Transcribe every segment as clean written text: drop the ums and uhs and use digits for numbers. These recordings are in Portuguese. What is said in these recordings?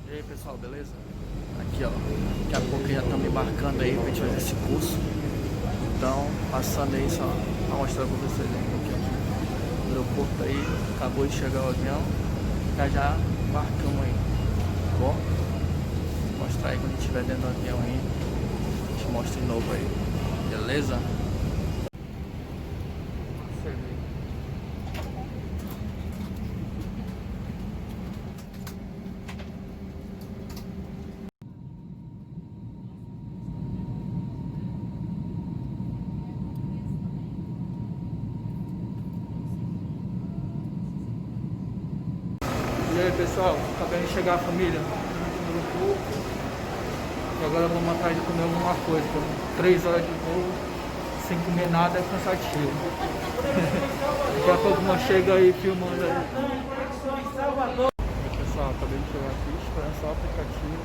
E aí pessoal, beleza? Aqui ó, daqui a pouco já estamos embarcando aí pra gente fazer esse curso. Então, passando aí só pra mostrar pra vocês aí um pouquinho. O aeroporto aí, acabou de chegar o avião. Já embarcamos aí, tá bom? Vou mostrar aí quando a gente estiver dentro do avião aí. A gente mostra de novo aí, beleza? E aí pessoal, acabei de chegar a família no aeroporto. E agora vamos atrás de comer alguma coisa. 3 horas de voo, sem comer nada é cansativo. Daqui a pouco nós chega aí filmando aí. E pessoal, acabei de chegar aqui, esperando só o aplicativo.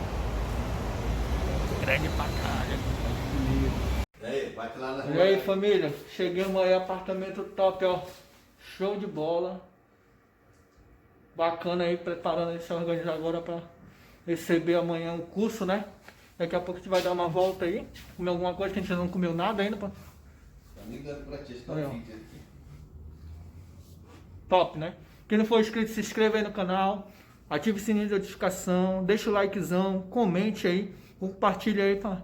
Grande pra caralho. E aí, bate lá na E aí família, chegamos aí, apartamento top, ó. Show de bola. Bacana aí, preparando se organizar agora para receber amanhã o curso, né? Daqui a pouco a gente vai dar uma volta aí, comer alguma coisa que a gente não comeu nada ainda. Tá ligando pra ti, tá Aí, ó. vídeo aqui. Top, né? Quem não for inscrito, se inscreva aí no canal, ative o sininho de notificação, deixa o likezão, comente aí, compartilha aí para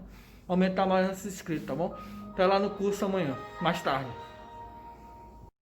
aumentar mais esse inscrito, tá bom? Até lá no curso amanhã, mais tarde.